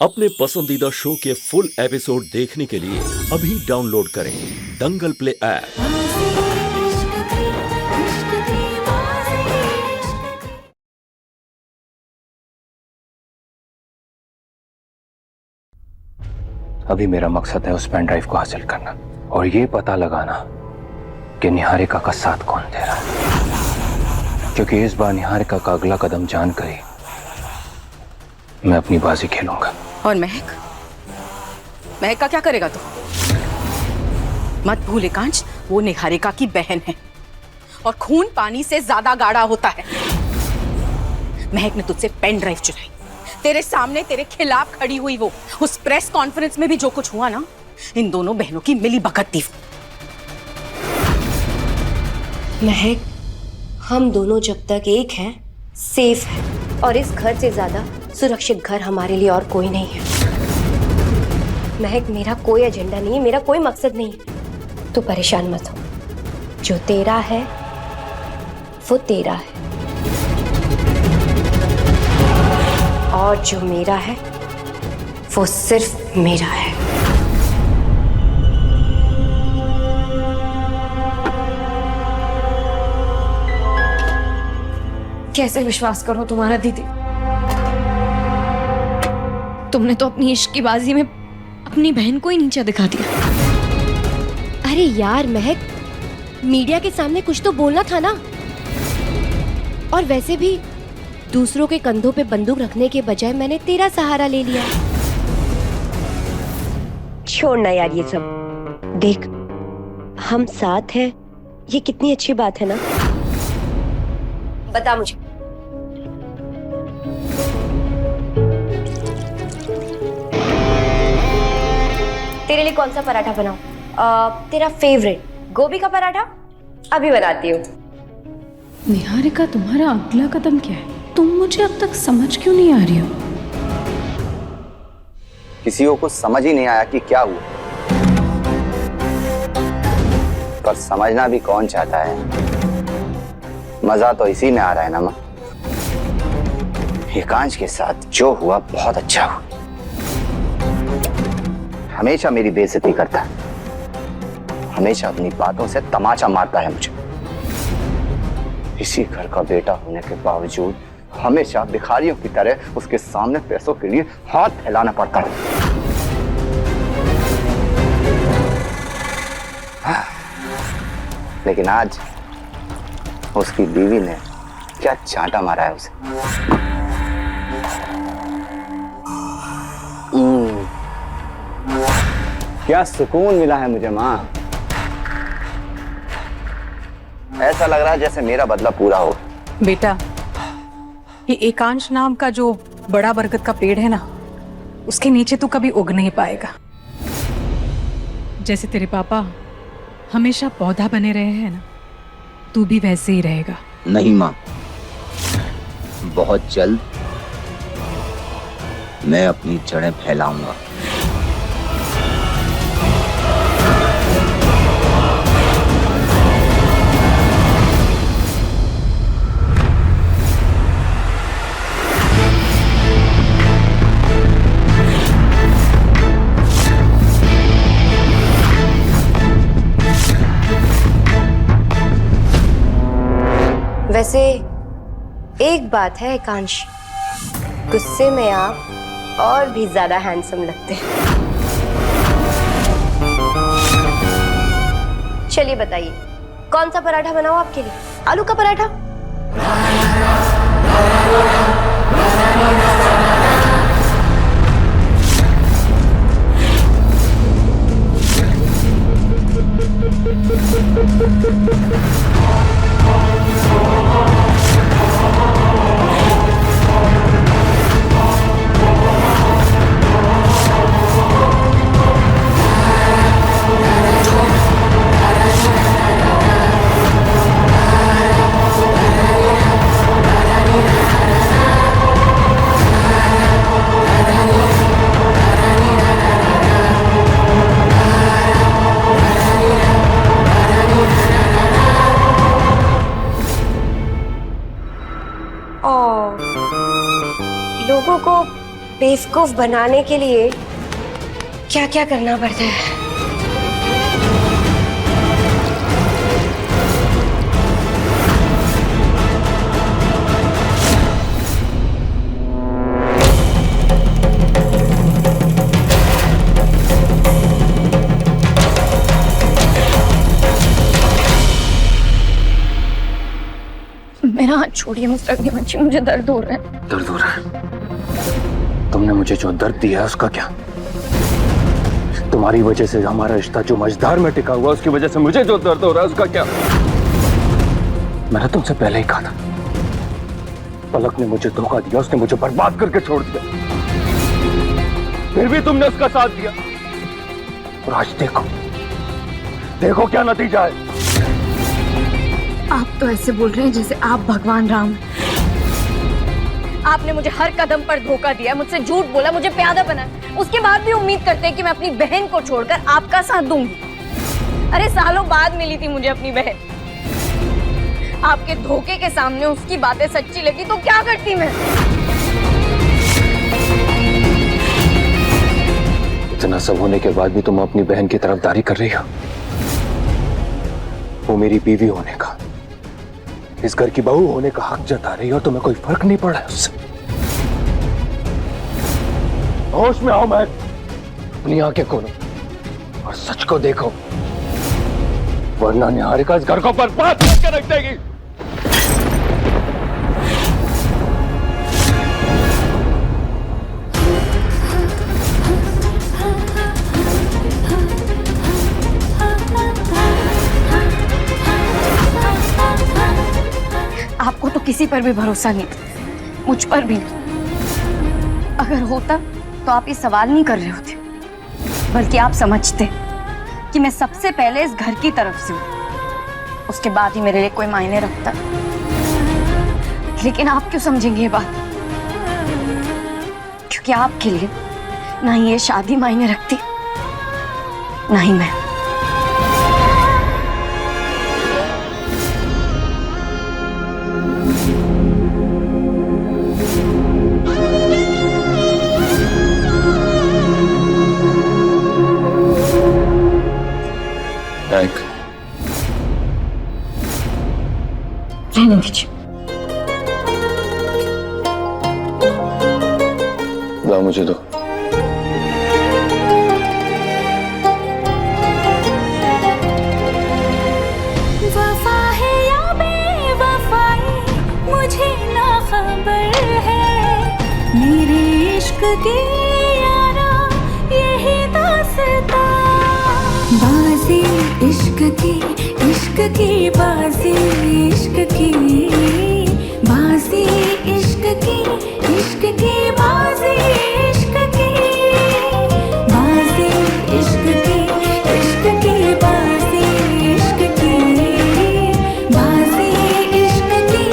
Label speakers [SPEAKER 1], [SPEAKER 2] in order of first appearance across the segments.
[SPEAKER 1] अपने पसंदीदा शो के फुल एपिसोड देखने के लिए अभी डाउनलोड करें दंगल प्ले ऐप।
[SPEAKER 2] अभी मेरा मकसद है उस पेन ड्राइव को हासिल करना और ये पता लगाना कि निहारिका का साथ कौन दे रहा है, क्योंकि इस बार निहारिका का अगला कदम जानकर ही मैं अपनी बाजी खेलूंगा।
[SPEAKER 3] और महक का क्या करेगा तू? मत भूल एकांश, वो निहारिका की बहन है और खून पानी से ज्यादा गाढ़ा होता है। महक ने तुझसे पेन ड्राइव चुराई, तेरे सामने तेरे खिलाफ खड़ी हुई। वो उस प्रेस कॉन्फ्रेंस में भी जो कुछ हुआ ना, इन दोनों बहनों की मिली भगत थी।
[SPEAKER 4] महक, हम दोनों जब तक एक हैं सेफ है, और इस घर से ज्यादा सुरक्षित घर हमारे लिए और कोई नहीं है। महक, मेरा कोई एजेंडा नहीं है, मेरा कोई मकसद नहीं है। तू परेशान मत हो। जो तेरा है वो तेरा है, और जो मेरा है वो सिर्फ मेरा है।
[SPEAKER 5] कैसे विश्वास करो तुम्हारा दीदी? तुमने तो अपनी इश्क की बाजी में अपनी बहन को ही नीचा दिखा दिया।
[SPEAKER 4] अरे यार महक, मीडिया के सामने कुछ तो बोलना था ना। और वैसे भी दूसरों के कंधों पे बंदूक रखने के बजाय मैंने तेरा सहारा ले लिया। छोड़ना यार ये सब। देख, हम साथ हैं, ये कितनी अच्छी बात है ना। बता मुझे, तेरे लिए कौन सा पराठा बनाऊं? तेरा फेवरेट गोभी का पराठा? अभी बनाती हूँ।
[SPEAKER 5] निहारिका, तुम्हारा अगला कदम क्या है? तुम मुझे अब तक समझ क्यों नहीं आ रही हो?
[SPEAKER 6] किसी को कुछ समझ ही नहीं आया कि क्या हुआ, पर समझना भी कौन चाहता है। मजा तो इसी में आ रहा है ना माँ। एकांश के साथ जो हुआ बहुत अच्छा हुआ। हमेशा मेरी बेइज्जती करता है, हमेशा अपनी बातों से तमाचा मारता है मुझे। इसी घर का बेटा होने के बावजूद हमेशा भिखारियों की तरह उसके सामने पैसों के लिए हाथ फैलाना पड़ता है। लेकिन आज उसकी बीवी ने क्या चांटा मारा है उसे। क्या सुकून मिला है मुझे माँ। ऐसा लग रहा है जैसे मेरा बदला पूरा हो।
[SPEAKER 3] बेटा, ये एकांश नाम का जो बड़ा बरगद का पेड़ है ना, उसके नीचे तू कभी उग नहीं पाएगा।
[SPEAKER 7] जैसे तेरे पापा हमेशा पौधा बने रहे हैं ना, तू भी वैसे ही रहेगा।
[SPEAKER 6] नहीं माँ, बहुत जल्द मैं अपनी जड़ें फैलाऊंगा।
[SPEAKER 4] वैसे एक बात है एकांश, गुस्से में आप और भी ज्यादा हैंडसम लगते हैं। चलिए बताइए, कौन सा पराठा बनाऊं आपके लिए? आलू का पराठा? बेवकूफ बनाने के लिए क्या क्या करना पड़ता है। मेरा हाथ छोड़िए मिस्टर अग्निवंशी, मुझे दर्द हो रहा है।
[SPEAKER 2] दर्द हो रहा है? तुमने मुझे जो दर्द दिया है उसका क्या? तुम्हारी वजह से हमारा रिश्ता जो मझधार में टिका हुआ, उसकी वजह से मुझे जो दर्द हो रहा है उसका क्या? मैंने तुमसे पहले ही कहा था, पलक ने मुझे धोखा दिया, उसने मुझे बर्बाद करके छोड़ दिया, फिर भी तुमने उसका साथ दिया। और आज देखो, देखो क्या नतीजा है।
[SPEAKER 4] आप तो ऐसे बोल रहे हैं जैसे आप भगवान राम हैं। आपने मुझे हर कदम पर धोखा दिया, मुझसे झूठ बोला, मुझे प्यादा बनाया, उसके बाद भी उम्मीद करते हैं कि मैं अपनी बहन को छोड़कर आपका साथ दूंगी। अरे सालों बाद मिली थी मुझे अपनी बहन। आपके धोखे के सामने उसकी बातें सच्ची लगी तो क्या करती मैं?
[SPEAKER 2] इतना सब होने के बाद भी तुम अपनी बहन की तरफदारी कर रही हो। वो मेरी बीवी होने का, इस घर की बहू होने का हक जता रही हो, तुम्हें कोई फर्क नहीं पड़ा है उससे। होश में आओ मैं, अपनी आंखें खोलो और सच को देखो, वरना निहारिका इस घर को बर्बाद करके रख देगी।
[SPEAKER 4] आपको तो किसी पर भी भरोसा नहीं, मुझ पर भी नहीं। अगर होता तो आप ये सवाल नहीं कर रहे होते, बल्कि आप समझते कि मैं सबसे पहले इस घर की तरफ से हूँ, उसके बाद ही मेरे लिए कोई मायने रखता। लेकिन आप क्यों समझेंगे ये बात? क्योंकि आपके लिए ना ही ये शादी मायने रखती, ना ही मैं। रहने दीजिए।
[SPEAKER 2] लाओ मुझे दो।
[SPEAKER 8] वफा है या बेवफाई मुझे ना खबर है, मेरे इश्क की यारा यही दास्तां। बाजी इश्क की बाजी, इश्क की बाजी, इश्क की बाजी, इश्क की बाजी, इश्क की बाजी, इश्क की बाजी, इश्क की बाजी, इश्क की।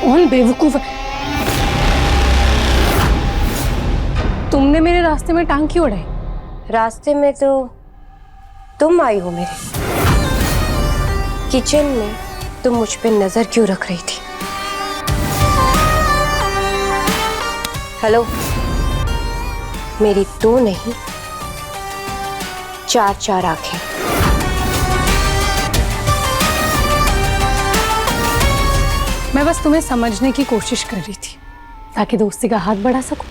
[SPEAKER 4] कौन बेवकूफ है? तुमने मेरे रास्ते में टांग क्यों अड़ाई? रास्ते में तो तुम आई हो मेरे। किचन में तुम मुझ पे नजर क्यों रख रही थी? हेलो, मेरी दो नहीं, चार आंखें।
[SPEAKER 5] मैं बस तुम्हें समझने की कोशिश कर रही थी ताकि दोस्ती का हाथ बढ़ा सकूं।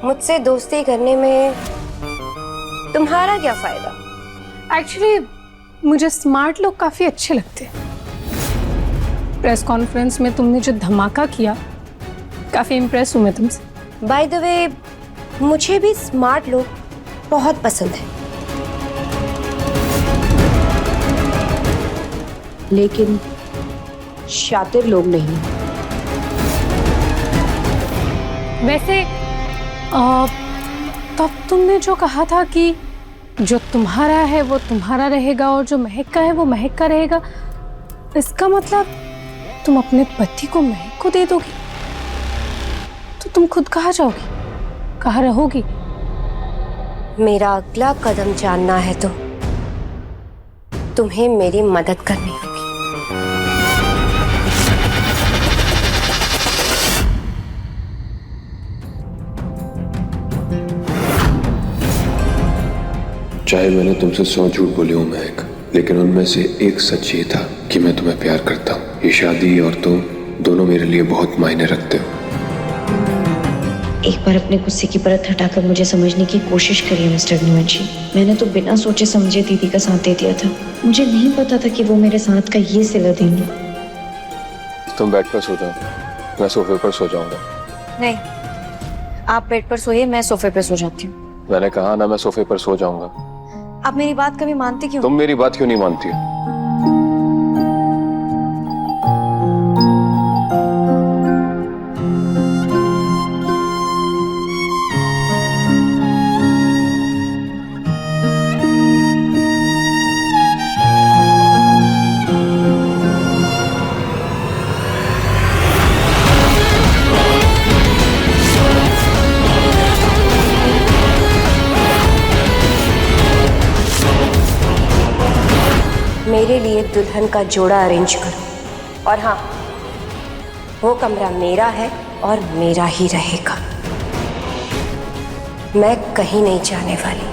[SPEAKER 4] मुझसे दोस्ती करने में तुम्हारा क्या फायदा?
[SPEAKER 5] एक्चुअली मुझे स्मार्ट लोग काफी अच्छे लगते हैं। प्रेस कॉन्फ्रेंस में तुमने जो धमाका किया, काफी इम्प्रेस हूं मैं तुमसे।
[SPEAKER 4] बाय द वे, मुझे भी स्मार्ट लोग बहुत पसंद है, लेकिन शातिर लोग नहीं।
[SPEAKER 5] वैसे तब तुमने जो कहा था कि जो तुम्हारा है वो तुम्हारा रहेगा और जो महक का है वो महक का रहेगा, इसका मतलब तुम अपने पति को महक को दे दोगी? तो तुम खुद कहाँ जाओगी, कहाँ रहोगी?
[SPEAKER 4] मेरा अगला कदम जानना है तो तुम्हें मेरी मदद करनी होगी।
[SPEAKER 9] चाहे मैंने तुमसे 100 झूठ बोले हो महक, लेकिन उनमें से एक सच ये था कि मैं तुम्हें प्यार करता हूँ। ये शादी और तुम दोनों मेरे लिए बहुत मायने रखते हो।
[SPEAKER 10] एक बार अपने गुस्से की परत हटाकर मुझे समझने की कोशिश करिए मिस्टर अग्निवंशी। मैंने तो बिना सोचे समझे दीदी का साथ दे दिया था। मुझे नहीं पता था कि वो मेरे साथ का ये सिला देंगे।
[SPEAKER 2] तुम बेड पर सो जाओ, मैं सोफे पर सो जाऊंगा।
[SPEAKER 10] नहीं, आप बेड पर सोइए, मैं सोफे पर सो जाती हूँ।
[SPEAKER 2] मैंने कहा ना, मैं सोफे पर सो जाऊंगा।
[SPEAKER 10] आप मेरी बात कभी मानते क्यों?
[SPEAKER 2] तुम मेरी बात क्यों नहीं मानती?
[SPEAKER 4] मेरे लिए दुल्हन का जोड़ा अरेंज करो। और हाँ, वो कमरा मेरा है और मेरा ही रहेगा। मैं कहीं नहीं जाने वाली।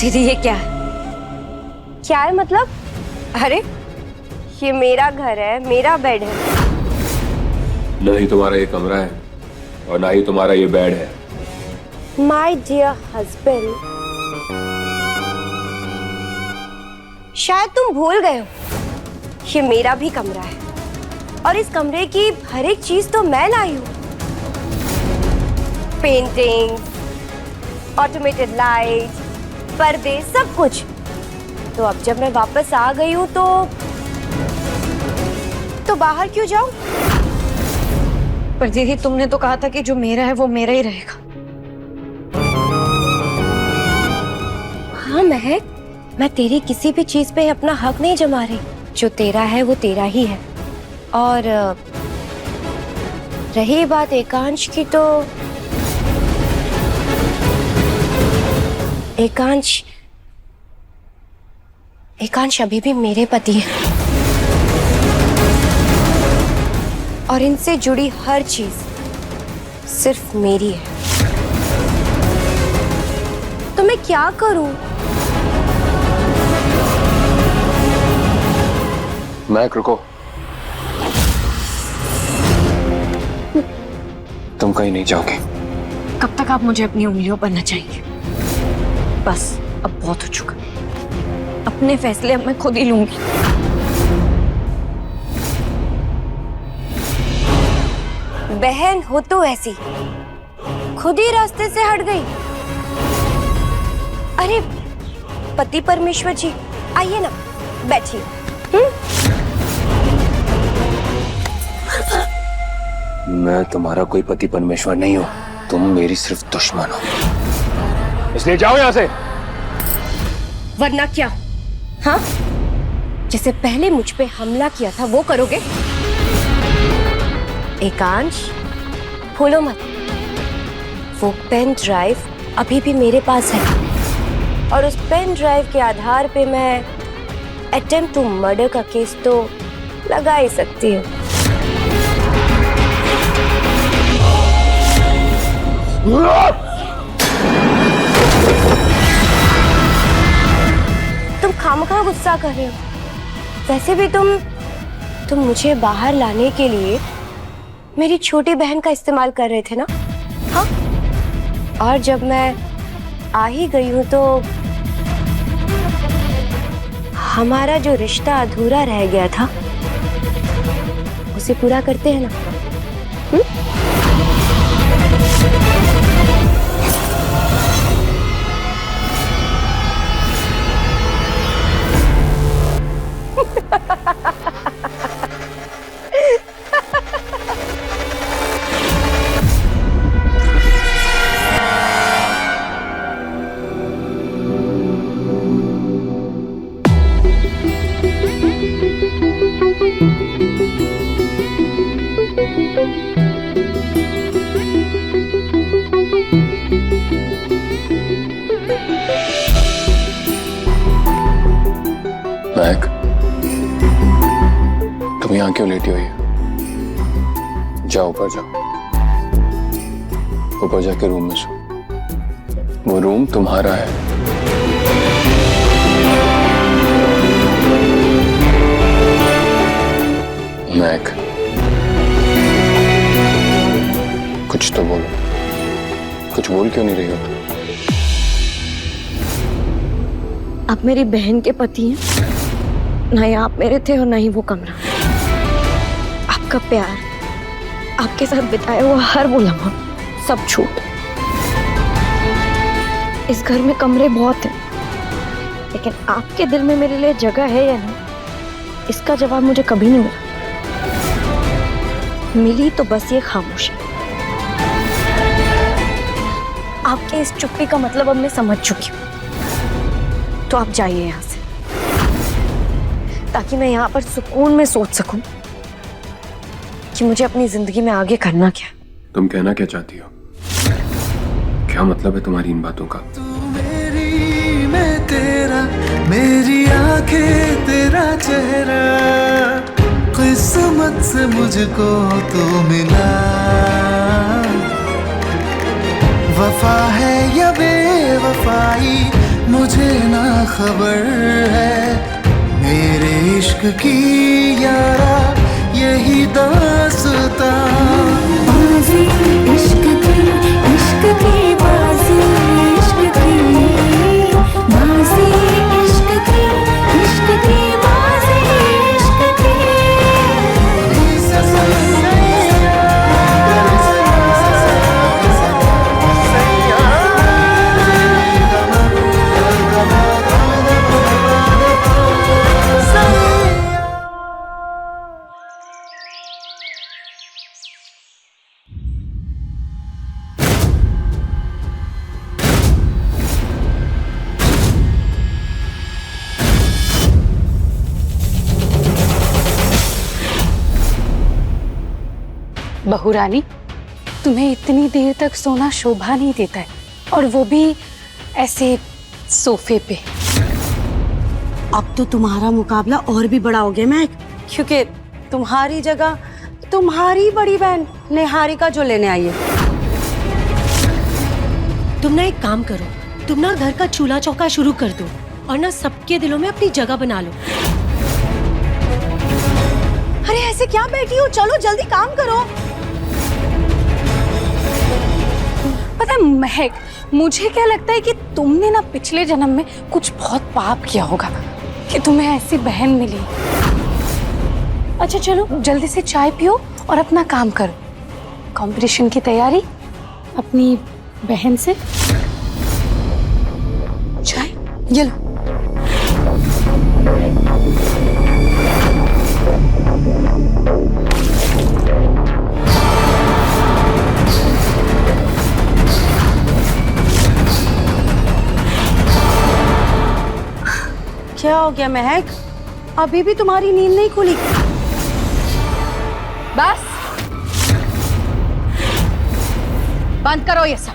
[SPEAKER 10] दीदी ये क्या है?
[SPEAKER 4] क्या है मतलब? अरे ये मेरा घर है, मेरा बेड है।
[SPEAKER 2] ना ही तुम्हारा ये कमरा है और ना ही तुम्हारा ये बेड है।
[SPEAKER 4] माय डियर हस्बैंड, शायद तुम भूल गए हो, ये मेरा भी कमरा है और इस कमरे की हर एक चीज तो मैं लाई हूं। पेंटिंग, ऑटोमेटेड लाइट, पर्दे, सब कुछ। तो अब जब मैं वापस आ गई हूं तो बाहर क्यों जाऊं?
[SPEAKER 10] पर दीदी तुमने तो कहा था कि जो मेरा है वो मेरा ही रहेगा।
[SPEAKER 4] हाँ महक, मैं तेरी किसी भी चीज पे अपना हक नहीं जमा रही। जो तेरा है वो तेरा ही है। और रही बात एकांश की, तो एकांश अभी भी मेरे पति है और इनसे जुड़ी हर चीज सिर्फ मेरी है। तो मैं क्या करूं?
[SPEAKER 2] महक रुको, तुम कहीं नहीं जाओगे।
[SPEAKER 10] कब तक आप मुझे अपनी उंगलियों पर नचाएंगे? बस अब बहुत हो चुका। अपने फैसले अब मैं खुद ही लूंगी।
[SPEAKER 4] बहन हो तो ऐसी, खुद ही रास्ते से हट गई। अरे पति परमेश्वर जी, आइए ना, बैठिए।
[SPEAKER 2] मैं तुम्हारा कोई पति परमेश्वर नहीं हूं, तुम मेरी सिर्फ दुश्मन हो, इसलिए जाओ यहां से।
[SPEAKER 4] वरना क्या? हाँ, जैसे पहले मुझ पे हमला किया था वो करोगे? एकांश, भूलो मत, वो पेन ड्राइव अभी भी मेरे पास है और उस पेन ड्राइव के आधार पे मैं अटेम्प्ट टू मर्डर का केस तो लगा ही सकती हूँ। तुम खामखा गुस्सा कर रहे हो। वैसे भी तुम मुझे बाहर लाने के लिए मेरी छोटी बहन का इस्तेमाल कर रहे थे ना? हाँ, और जब मैं आ ही गई हूं तो हमारा जो रिश्ता अधूरा रह गया था उसे पूरा करते हैं ना?
[SPEAKER 9] यहाँ क्यों लेटी हुई है? जाओ ऊपर जाओ, ऊपर जाके रूम में सो। वो रूम तुम्हारा है। मैक, कुछ तो बोलो। कुछ बोल क्यों नहीं रही हो तुम?
[SPEAKER 10] आप मेरी बहन के पति हैं। ना ही आप मेरे थे और ना ही वो कमरा। आपका प्यार, आपके साथ बिताया हुआ हर वो लम्हा, सब झूठ। इस घर में कमरे बहुत हैं, लेकिन आपके दिल में मेरे लिए जगह है या नहीं, इसका जवाब मुझे कभी नहीं मिला। मिली तो बस ये खामोशी। आपके इस चुप्पी का मतलब अब मैं समझ चुकी हूँ। तो आप जाइए यहाँ से, ताकि मैं यहाँ पर सुकून में सोच सकूं कि मुझे अपनी जिंदगी में आगे करना क्या।
[SPEAKER 9] तुम कहना क्या चाहती हो? क्या मतलब है तुम्हारी इन बातों का?
[SPEAKER 11] तू मेरी, मैं तेरा, मेरी आंखें तेरा चेहरा, किस्मत से मुझको तो मिला। वफा है या बेवफाई मुझे ना खबर है, मेरे इश्क की यारा यही दास्तां। बाजी इश्क की बाजी, इश्क की बाजी, इश्क की बाजी, इश्क की।
[SPEAKER 5] बहू रानी, तुम्हें इतनी देर तक सोना शोभा नहीं देता है, और वो भी ऐसे सोफे पे।
[SPEAKER 12] अब तो तुम्हारा मुकाबला और भी बड़ा हो गया महक, क्योंकि तुम्हारी जगह तुम्हारी बड़ी बहन निहारिका जो लेने आई है।
[SPEAKER 13] तुम ना एक काम करो, तुम ना घर का चूल्हा चौका शुरू कर दो और ना सबके दिलों में अपनी जगह बना लो।
[SPEAKER 12] अरे ऐसे क्या बैठी हो, चलो जल्दी काम करो।
[SPEAKER 5] पता है महक, मुझे क्या लगता है कि तुमने ना पिछले जन्म में कुछ बहुत पाप किया होगा कि तुम्हें ऐसी बहन मिली। अच्छा चलो जल्दी से चाय पियो और अपना काम करो। कंपटीशन की तैयारी अपनी बहन से।
[SPEAKER 12] चाय ये लो। क्या हो गया महक, अभी भी तुम्हारी नींद नहीं खुली?
[SPEAKER 3] बस बंद करो ये सब।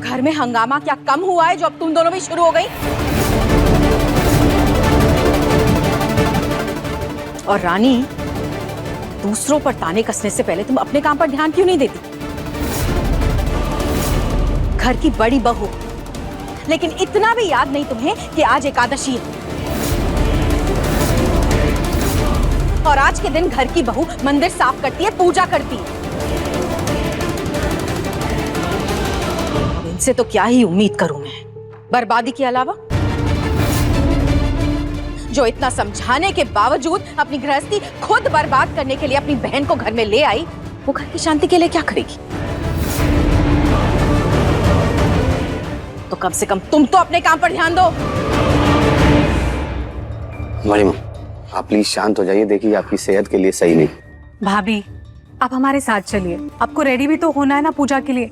[SPEAKER 3] घर में हंगामा क्या कम हुआ है जो अब तुम दोनों भी शुरू हो गई? और रानी, दूसरों पर ताने कसने से पहले तुम अपने काम पर ध्यान क्यों नहीं देती? घर की बड़ी बहू, लेकिन इतना भी याद नहीं तुम्हें कि आज एकादशी है, और आज के दिन घर की बहू मंदिर साफ करती है, पूजा करती है। इनसे तो क्या ही उम्मीद करूं मैं, बर्बादी के अलावा। जो इतना समझाने के बावजूद अपनी गृहस्थी खुद बर्बाद करने के लिए अपनी बहन को घर में ले आई, वो घर की शांति के लिए क्या करेगी? तो कम से कम तुम तो अपने काम पर ध्यान दो।
[SPEAKER 6] हमारी माँ, आप प्लीज शांत हो जाइए, देखिए आपकी सेहत के लिए सही नहीं।
[SPEAKER 7] भाभी, आप हमारे साथ चलिए, आपको रेडी भी तो होना है ना पूजा के लिए।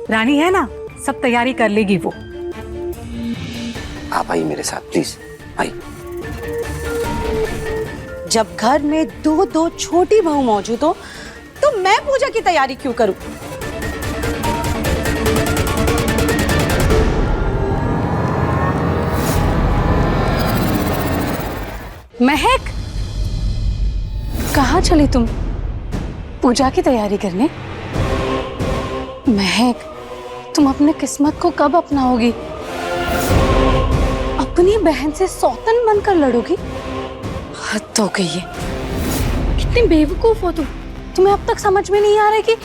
[SPEAKER 7] रानी है ना, सब तैयारी कर लेगी वो।
[SPEAKER 6] आप आइए मेरे साथ प्लीज, आइए।
[SPEAKER 12] जब घर में दो दो छोटी बहू मौजूद हो तो मैं पूजा की तैयारी क्यों करूं?
[SPEAKER 5] महक, कहाँ चली तुम? पूजा की तैयारी करने? महक, तुम अपने किस्मत को कब अपनाओगी? अपनी बहन से सौतन बनकर लड़ोगी? हद हो गई है। कितनी बेवकूफ हो तुम। तुम्हें अब तक समझ में नहीं आ रहा कि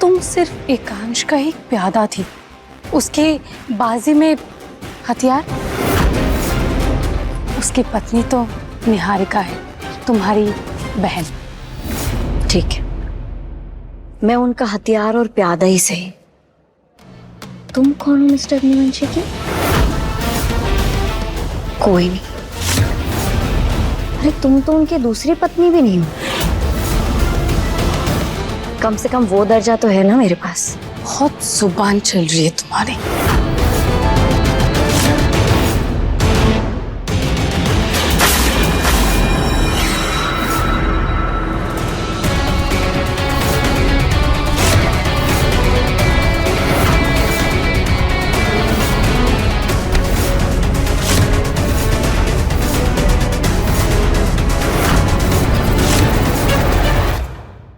[SPEAKER 5] तुम सिर्फ एकांश का एक प्यादा थी, उसके बाजी में हथियार। उसकी पत्नी तो निहारिका है, तुम्हारी बहन।
[SPEAKER 10] ठीक है, मैं उनका हथियार और प्यादा ही सही। तुम कौन हो मिस्टर अग्निवंशी की? कोई नहीं। अरे तुम तो उनकी दूसरी पत्नी भी नहीं हो। कम से कम वो दर्जा तो है ना मेरे पास।
[SPEAKER 5] बहुत जुबान चल रही है तुम्हारी।